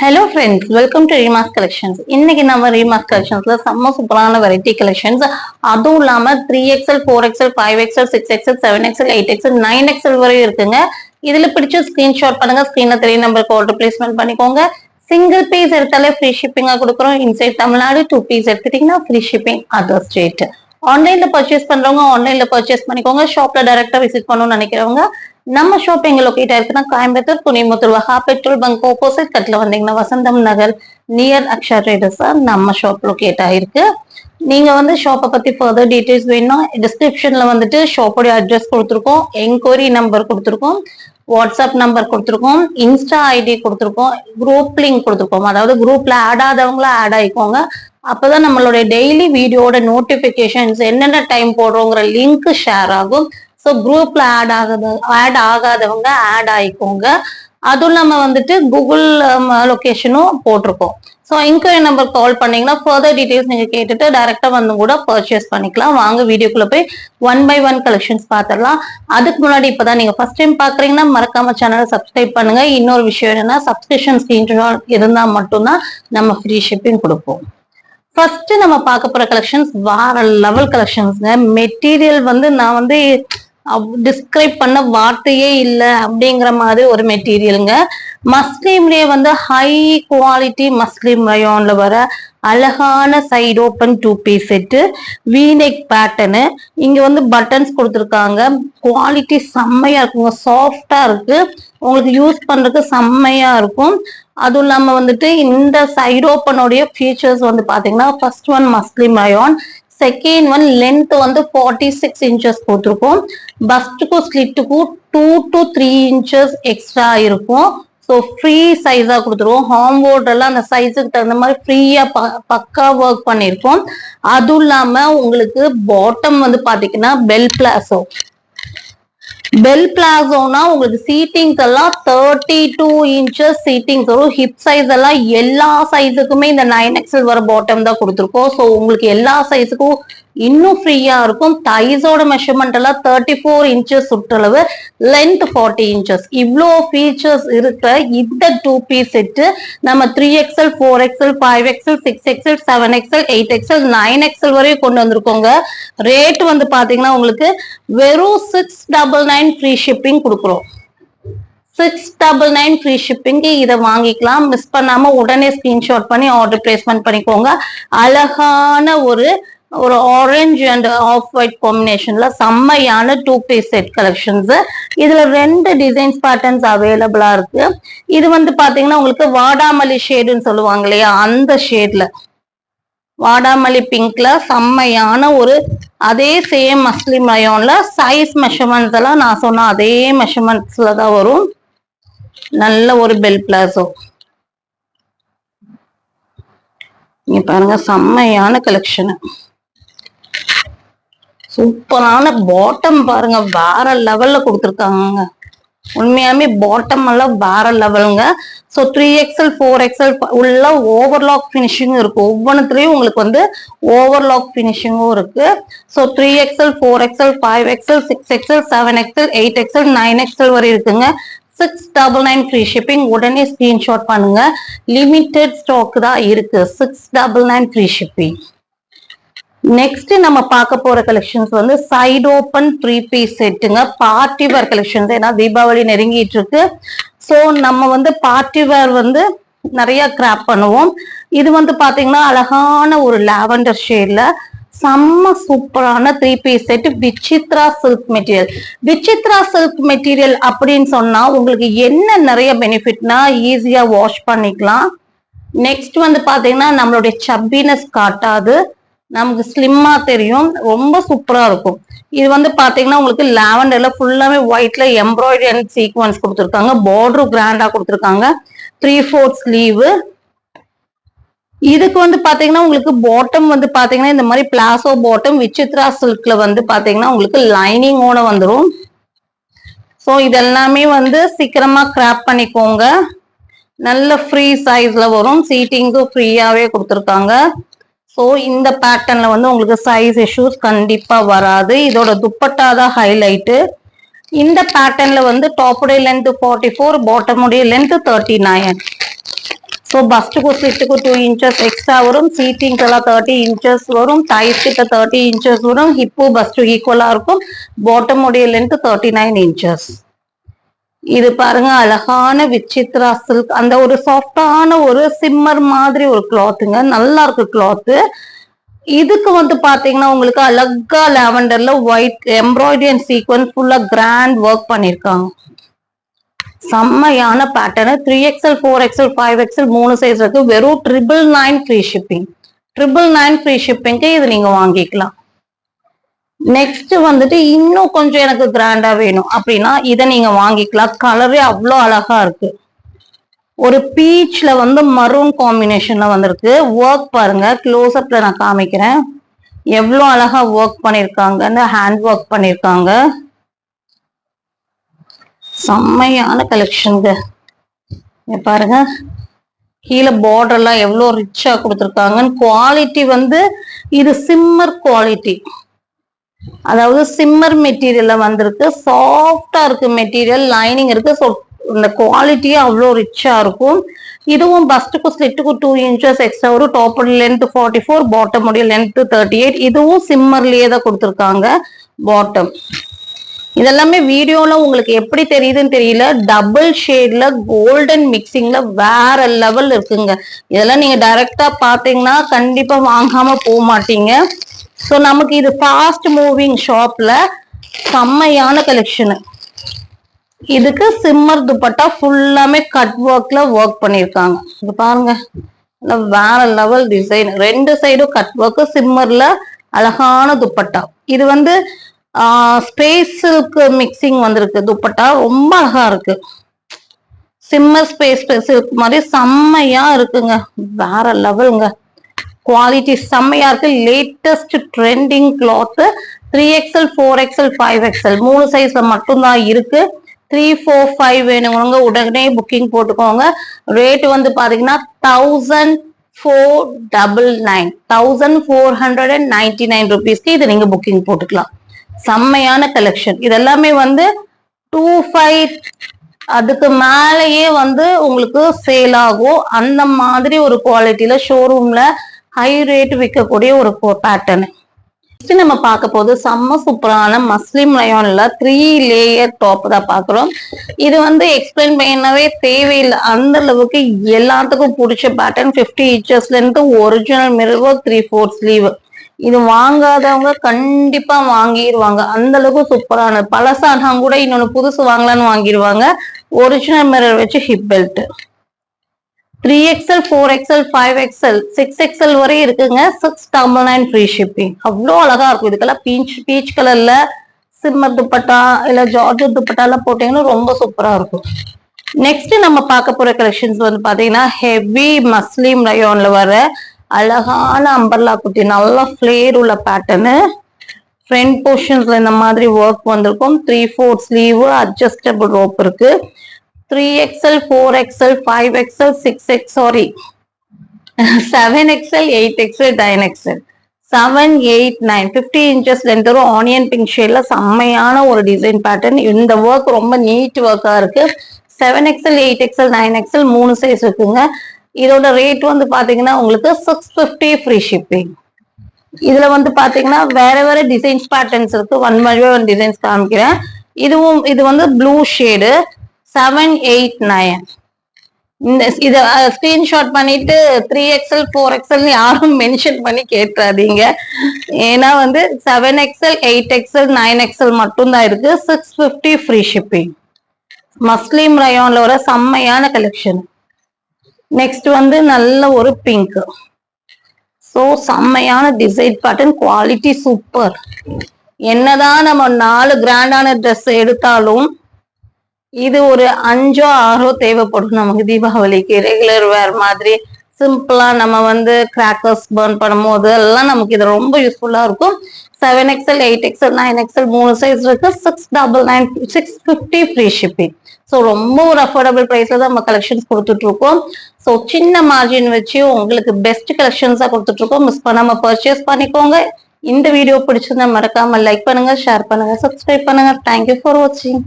Hello friends, welcome to Reema's Collections. இன்னைக்கு நம்ம Reema's Collectionsல செம்ம சூப்பரான வெரைட்டி கலெக்ஷன்ஸ், அதுவும் இல்லாம 3XL, 4XL, 5XL, 6XL, 7XL, 8XL, 9XL வரையும் இருக்குங்க. இதுல பிடிச்ச ஸ்கிரீன்ஷாட் பண்ணுங்க. ஸ்கிரீன்ல தெரிய நம்பருக்கு ஆர்டர் பிளேஸ்மெண்ட் பண்ணிக்கோங்க. சிங்கிள் பீஸ் எடுத்தாலே ஃப்ரீ ஷிப்பிங்கா கொடுக்குறோம். இன்சைட் தமிழ்நாடு 2 பீஸ் எடுத்துட்டீங்கன்னா ஃப்ரீ ஷிப்பிங் அதர் ஸ்டேட். ஆன்லைன்ல பர்ச்சேஸ் பண்றவங்க ஆன்லைன்ல பர்ச்சேஸ் பண்ணிக்கோங்க. ஷாப்ல டைரக்டா விசிட் பண்ணணும்னு நினைக்கிறவங்க நம்ம ஷாப் எங்க லொகேட் ஆயிருக்குன்னா கோயம்புத்தூர் துணிமுத்தூர் வகா பெட்ரோல் பங்க் ஆப்போசிட் கட்ல வந்தீங்கன்னா வசந்தம் நகர் நியர் அக்ஷா ட்ரேடர்ஸ் நம்ம ஷாப் லொகேட் ஆயிருக்கு. நீங்க வந்து ஷாப்பை பத்தி ஃபர்தர் டீடைல்ஸ் வேணும்னா டிஸ்கிரிப்ஷன்ல வந்துட்டு ஷாப்போட அட்ரஸ் கொடுத்துருக்கோம், என்கொயரி நம்பர் கொடுத்துருக்கோம், வாட்ஸ்அப் நம்பர் கொடுத்துருக்கோம், இன்ஸ்டா ஐடி கொடுத்துருக்கோம், குரூப் லிங்க் கொடுத்துருக்கோம். அதாவது குரூப்ல ஆட் ஆதவங்கள ஆட் ஆயிக்கோங்க. அப்பதான் நம்மளுடைய டெய்லி வீடியோட நோட்டிபிகேஷன்ஸ் என்னென்ன டைம் போடுறோங்கிற லிங்க் ஷேர் ஆகும். ஸோ குரூப்ல ஆட் ஆகாதவங்க ஆட் ஆயிக்கோங்க. அதுவும் நம்ம வந்துட்டு கூகுள் லொகேஷனும் போட்டிருக்கோம். ஸோ என்கொயரி நம்பர் கால் பண்ணீங்கன்னா ஃபர்தர் டீடைல்ஸ் நீங்க கேட்டுட்டு டைரக்டா வந்து கூட பர்ச்சேஸ் பண்ணிக்கலாம். வாங்க வீடியோக்குள்ள போய் 1 by 1 கலெக்ஷன்ஸ் பார்த்துடலாம். அதுக்கு முன்னாடி இப்பதான் நீங்க ஃபர்ஸ்ட் டைம் பாக்குறீங்கன்னா மறக்காம சேனலை சப்ஸ்கிரைப் பண்ணுங்க. இன்னொரு விஷயம் என்னன்னா சப்ஸ்கிரிப்ஷன் ஸ்கிரீன்ஷாட் இருந்தா மட்டும்தான் நம்ம ஃப்ரீ ஷிப்பிங் கொடுப்போம். ஃபர்ஸ்ட் நம்ம பார்க்க போற கலெக்ஷன்ஸ் வேற லெவல் கலெக்ஷன்ஸ்ங்க. மெட்டீரியல் வந்து நான் வந்து டிஸ்கிரைப் பண்ண வார்த்தையே இல்லை அப்படிங்கிற மாதிரி ஒரு மெட்டீரியலுங்க. மஸ்லிம்லயே வந்து ஹை குவாலிட்டி மஸ்லிம் ரயோன்ல வர அழகான side open 2 piece set, V neck pattern. இங்க வந்து பட்டன்ஸ் கொடுத்துருக்காங்க. குவாலிட்டி செம்மையா இருக்குங்க, சாஃப்டா இருக்கு, உங்களுக்கு யூஸ் பண்றதுக்கு செம்மையா இருக்கும். அதுவும் இல்லாம வந்துட்டு இந்த சைடு ஓப்பனோடைய ஃபீச்சர்ஸ் வந்து பாத்தீங்கன்னா first one muslin rayon, second one length வந்து 46 இன்ச்சஸ் கொடுத்துருக்கோம். பஸ்டுக்கும் ஸ்லிட்டுக்கும் 2 to 3 இன்ச்சஸ் எக்ஸ்ட்ரா இருக்கும். ஸோ ஃப்ரீ சைஸா கொடுத்துருவோம். ஹார்ம் போர்ட் எல்லாம் அந்த சைஸுக்கு தகுந்த மாதிரி ஃப்ரீயா பக்கா ஒர்க் பண்ணிருக்கோம். அதுவும் இல்லாம உங்களுக்கு பாட்டம் வந்து பாத்தீங்கன்னா பெல் பிளாசோனா உங்களுக்கு சீட்டிங்ஸ் எல்லாம் 32 இன்ச்சஸ் சீட்டிங்ஸ் வரும். ஹிப் சைஸ் எல்லாம் எல்லா சைஸுக்குமே இந்த 9XL வர பாட்டம் தான் கொடுத்துருக்கோம். ஸோ உங்களுக்கு எல்லா சைஸுக்கும் இன்னும் ஃப்ரீயா இருக்கும். தைஸோட மெஷர்மெண்ட் எல்லாம் 34 இன்ச்சஸ் சுற்றளவு, லென்த் 40 இன்ச்சஸ். இவ்வளோ ஃபீச்சர்ஸ் இருக்கிற இந்த 2 பீஸ் செட்டு நம்ம 3XL, 4XL, 5XL, 6XL, 7XL, 8XL, 9XL வரையும் கொண்டு வந்திருக்கோங்க. ரேட் வந்து பாத்தீங்கன்னா உங்களுக்கு வெறும் 699 ஃப்ரீ ஷிப்பிங் கொடுக்குறோம். 699 ஃப்ரீ ஷிப்பிங். இதை வாங்கிக்கலாம். மிஸ் பண்ணாம உடனே ஸ்கிரீன்ஷாட் பண்ணி ஆர்டர் பிளேஸ்மெண்ட் பண்ணிக்கோங்க. அழகான ஒரு ஆரஞ்சு அண்ட் ஆஃப் ஒயிட் காம்பினேஷன்ல செம்மையான 2 பீஸ் செட் கலெக்ஷன்ஸ். இதுல 2 டிசைன்ஸ் பேட்டர்ன்ஸ் அவைலபிளா இருக்கு. இது வந்து பாத்தீங்கன்னா உங்களுக்கு வாடாமல்லி ஷேடுன்னு சொல்லுவாங்க இல்லையா, அந்த ஷேட்ல வாடாமல்லி பிங்க்ல செம்மையான ஒரு அதே சேம் மஸ்லிம் ரயோன்ல சைஸ் மெஷர்மெண்ட்ஸ் எல்லாம் நான் சொன்ன அதே மெஷர்மெண்ட்ஸ்ல தான் வரும். நல்ல ஒரு பெல் பிளாசோ. நீங்க பாருங்க செம்மையான கலெக்ஷன், சூப்பரான பாட்டம் பாருங்க, வேற லெவல்ல கொடுத்துருக்காங்க. உண்மையாமே பாட்டம் எல்லாம் வேற லெவலுங்க. ஸோ 3XL, 4XL உள்ள ஓவர்லாக் பினிஷிங்கும் இருக்கு. ஒவ்வொன்றுத்துலயும் உங்களுக்கு வந்து ஓவர்லாக் பினிஷிங்கும் இருக்கு. So 3XL, 4XL, 5XL, 6XL, 7XL, 8XL, 9XL வரை இருக்குங்க. 699 ஃப்ரீ ஷிப்பிங். உடனே ஸ்கிரீன்ஷாட் பண்ணுங்க. லிமிடெட் ஸ்டாக் தான் இருக்கு. 699 ஃப்ரீ ஷிப்பிங். நெக்ஸ்ட் நம்ம பார்க்க போற கலெக்ஷன்ஸ் வந்து சைடு ஓப்பன் 3 பீஸ் செட்டுங்க. Party wear collections. ஏன்னா தீபாவளி நெருங்கிட்டு இருக்கு. ஸோ நம்ம வந்து பார்ட்டி வேர் வந்து நிறைய கிராப் பண்ணுவோம். இது வந்து பாத்தீங்கன்னா அழகான ஒரு லாவெண்டர் ஷேட்ல செம்ம சூப்பரான 3 piece set. Vichitra silk material. Vichitra silk material அப்படின்னு சொன்னா உங்களுக்கு என்ன நிறைய பெனிஃபிட்னா ஈஸியா வாஷ் பண்ணிக்கலாம். நெக்ஸ்ட் வந்து பாத்தீங்கன்னா நம்மளுடைய சப்பினஸ் காட்டாது, நமக்கு ஸ்லிம்மா தெரியும், ரொம்ப சூப்பரா இருக்கும். இது வந்து பாத்தீங்கன்னா உங்களுக்கு லாவெண்டர்ல ஃபுல்லாவே ஒயிட்ல எம்ப்ராய்டரி அண்ட் சீக்வன்ஸ் கொடுத்துருக்காங்க. பார்டர் கிராண்டா கொடுத்துருக்காங்க. 3/4 ஸ்லீவ். இதுக்கு வந்து பாத்தீங்கன்னா உங்களுக்கு பாட்டம் வந்து பாத்தீங்கன்னா இந்த மாதிரி பிளாசோ பாட்டம் விசித்ரா சில்க்ல வந்து பாத்தீங்கன்னா உங்களுக்கு லைனிங்கோட வந்துடும். ஸோ இதெல்லாமே வந்து சீக்கிரமா கிராப் பண்ணிக்கோங்க. நல்ல ஃப்ரீ சைஸ்ல வரும். சீட்டிங்கும் ஃப்ரீயாவே கொடுத்துருக்காங்க. ஸோ இந்த பேட்டர்ன்ல வந்து உங்களுக்கு சைஸ் இஷ்யூஸ் கண்டிப்பா வராது. இதோட துப்பட்டா தான் ஹைலைட்டு. இந்த பேட்டர்ன்ல வந்து டாப்புடைய லென்த் 44, பாட்டமுடைய லென்த் 39. ஸோ பஸ்ட்டுக்கும் ஸ்லிட்டுக்கும் 2 inches எக்ஸ்ட்ரா வரும். சீட்டிங்ஸ் எல்லாம் 30 inches வரும். தைஸ் கிட்ட 30 inches வரும். ஹிப்பு பஸ்ட்டு ஈக்குவலா இருக்கும். பாட்டம் உடைய லென்த் 39 inches. இது பாருங்க அழகான விசித்ரா சில்க், அந்த ஒரு சாஃப்டான ஒரு சிம்மர் மாதிரி ஒரு கிளாத்துங்க, நல்லா இருக்கு கிளாத்து. இதுக்கு வந்து பாத்தீங்கன்னா உங்களுக்கு அழகா லாவெண்டர்ல ஒயிட் எம்ப்ராய்டரி அண்ட் சீக்வன்ஸ் ஃபுல்லா கிராண்ட் ஒர்க் பண்ணிருக்காங்க. செம்மையான pattern. 3XL 4XL 5XL 3 size இருக்கு. வெறும் 999 ஃப்ரீ ஷிப்பிங். 999 ஃப்ரீ ஷிப்பிங்க்கு இது நீங்க வாங்கிக்கலாம். நெக்ஸ்ட் வந்துட்டு இன்னும் கொஞ்சம் எனக்கு கிராண்டா வேணும் அப்படின்னா இதை நீங்க வாங்கிக்கலாம். கலரே அவ்வளோ அழகா இருக்கு. ஒரு பீச்ல வந்து மரூன் காம்பினேஷன்ல வந்திருக்கு. ஒர்க் பாருங்க, க்ளோஸ் அப்ல நான் காமிக்கிறேன். எவ்வளோ அழகா ஒர்க் பண்ணிருக்காங்க, ஹேண்ட் ஒர்க் பண்ணிருக்காங்க. செம்மையான கலெக்ஷனுங்க. பாருங்க கீழே பார்டர் எல்லாம் எவ்வளோ ரிச்சா கொடுத்துருக்காங்கன்னு. குவாலிட்டி வந்து இது சிம்மர் குவாலிட்டி, அதாவது சிம்மர் மெட்டீரியல்ல வந்திருக்கு. சாஃப்டா இருக்கு மெட்டீரியல், லைனிங் இருக்கு. ஸோ இந்த குவாலிட்டியே அவ்வளோ ரிச்சா இருக்கும். இதுவும் பஸ்ட்டுக்கும் ஸ்லிட்டுக்கும் 2 inches எக்ஸ்ட்ரா வரும். டாப் லென்த் 44, பாட்டம் உடைய லென்த் 38. இதுவும் சிம்மர்லயே தான் கொடுத்துருக்காங்க பாட்டம். இதெல்லாமே வீடியோல உங்களுக்கு எப்படி தெரியுதுன்னு தெரியல. டபுள் ஷேட்ல கோல்டன் மிக்சிங்ல வேற லெவல் இருக்குங்க. இதெல்லாம் நீங்க டைரக்டா பாத்தீங்கன்னா கண்டிப்பா வாங்காம போக மாட்டீங்க. ஸோ நமக்கு இது ஃபாஸ்ட் மூவிங் ஷாப்ல செம்மையான கலெக்ஷனு. இதுக்கு சிம்மர் துப்பட்டா ஃபுல்லாமே கட் ஒர்க்ல ஒர்க் பண்ணிருக்காங்க. இது பாருங்க வேற லெவல் டிசைன். 2 சைடும் கட் ஒர்க், சிம்மர்ல அழகான துப்பட்டா. இது வந்து ஸ்பேஸுக்கு மிக்சிங் வந்திருக்கு. துப்பட்டா ரொம்ப அழகா இருக்கு. சிம்மர் ஸ்பேஸ் சில்க் மாதிரி செம்மையா இருக்குங்க. வேற லெவலுங்க. குவாலிட்டி செம்மையா இருக்கு. Latest trending cloth. 3XL 4XL 5XL 3 சைஸ்ல மட்டும்தான் இருக்கு. 3, 4, 5 வேணுங்க உடனே புக்கிங் போட்டுக்கோங்க. ரேட் வந்து பாத்தீங்கன்னா 1499 1499 rupeesக்கு இது நீங்க புக்கிங் போட்டுக்கலாம். செம்மையான கலெக்ஷன். இதெல்லாமே வந்து 25 அதுக்கு மேலேயே வந்து உங்களுக்கு சேல் ஆகும். அந்த மாதிரி ஒரு குவாலிட்டியில ஷோரூம்ல ஹை ரேட் விற்கக்கூடிய ஒரு பேட்டர்ன். நம்ம பார்க்க போது செம்ம சூப்பரான மஸ்லிம் ரயான்ல 3 லேயர் டாப் தான் பாக்குறோம். இது வந்து எக்ஸ்பிளைன் பண்ணவே தேவையில்லை, அந்த அளவுக்கு எல்லாத்துக்கும் பிடிச்ச பேட்டர்ன். 50 inchesல இருந்து ஒரிஜினல் மிரர் ஒர்க் 3/4 ஸ்லீவ். இது வாங்காதவங்க கண்டிப்பா வாங்கிடுவாங்க, அந்த அளவுக்கு சூப்பரான. பழசானா கூட இன்னொன்னு புதுசு வாங்கலான்னு வாங்கிடுவாங்க. ஒரிஜினல் மிரர் வச்சு hip belt. 3XL 4XL 5XL 6XL வரை இருக்குங்க. 699 ஃப்ரீ ஷிப்பிங். அவ்வளோ அழகா இருக்கும். இதுக்கெல்லாம் பீச் கலர்ல சிம்மர் துப்பட்டா இல்ல ஜார்ஜெட் துப்பட்டா எல்லாம் போட்டீங்கன்னா ரொம்ப சூப்பரா இருக்கும். நெக்ஸ்ட் நம்ம பார்க்க போற கலெக்ஷன்ஸ் வந்து பாத்தீங்கன்னா ஹெவி மஸ்லிம் ரயான்ல வர அழகான அம்பர்லா குட்டி, நல்ல ஃபிளேர் உள்ள பேட்டர்னு. ஃப்ரண்ட் போர்ஷன்ஸ்ல இந்த மாதிரி ஒர்க் வந்திருக்கும். 3/4 ஸ்லீவ், அட்ஜஸ்டபிள் ரோப் இருக்கு. 3XL 4XL 5XL 6X sorry 7XL 8XL 9XL 7, 8, 9 50 inches length வரும். ஆனியன் பிங்க் ஷேட்ல செம்மையான ஒரு டிசைன் பேட்டர்ன். இந்த ஒர்க் ரொம்ப நீட் ஒர்க்கா இருக்கு. 7XL 8XL 9XL 3 சைஸ் இருக்குங்க. இதோட ரேட் வந்து பாத்தீங்கன்னா உங்களுக்கு 650 ஃப்ரீ ஷிப்பிங். இதுல வந்து பாத்தீங்கன்னா வேற வேற டிசைன்ஸ் பேட்டர்ன்ஸ் இருக்கு. ஒன் டிசைன்ஸ் காமிக்கிறேன். இது வந்து ப்ளூ ஷேடு 7, 8, 9. இத ஸ்கிரீன்ஷாட் பண்ணிட்டு 3XL 4XL யாரும் மென்ஷன் பண்ணி கேட்றாதீங்க. ஏன்னா வந்து 7XL 8XL 9XL மட்டும் தான் இருக்கு. 650 ஃப்ரீ ஷிப்பிங். மஸ்லிம் ரயான்ல வர செம்மையான கலெக்ஷன். நெக்ஸ்ட் வந்து நல்ல ஒரு பிங்க். சோ செம்மையான டிசைன் பேட்டர்ன், குவாலிட்டி சூப்பர். என்னதான் நம்ம 4 கிராண்டான ட்ரெஸ் எடுத்தாலும் இது ஒரு 5 6 தேவைப்படும் நமக்கு. தீபாவளிக்கு ரெகுலர் வேர் மாதிரி சிம்பிளா நம்ம வந்து கிராக்கர்ஸ் பர்ன் பண்ணும்போது எல்லாம் நமக்கு இது ரொம்ப யூஸ்ஃபுல்லா இருக்கும். 7XL 8XL 9XL 3 சைஸ் இருக்கு. 699 650 ஃப்ரீ ஷிப்பிங். ஸோ ரொம்ப ஒரு அஃபோர்டபுள் பிரைஸ்ல தான் நம்ம கலெக்ஷன்ஸ் கொடுத்துட்டு இருக்கோம். ஸோ சின்ன மார்ஜின் வச்சு உங்களுக்கு பெஸ்ட் கலெக்ஷன்ஸா கொடுத்துட்டு இருக்கோம். மிஸ் பண்ணாம பர்ச்சேஸ் பண்ணிக்கோங்க. இந்த வீடியோ பிடிச்சிருந்தா மறக்காம லைக் பண்ணுங்க, ஷேர் பண்ணுங்க, சப்ஸ்கிரைப் பண்ணுங்க. தேங்க்யூ ஃபார் வாட்சிங்.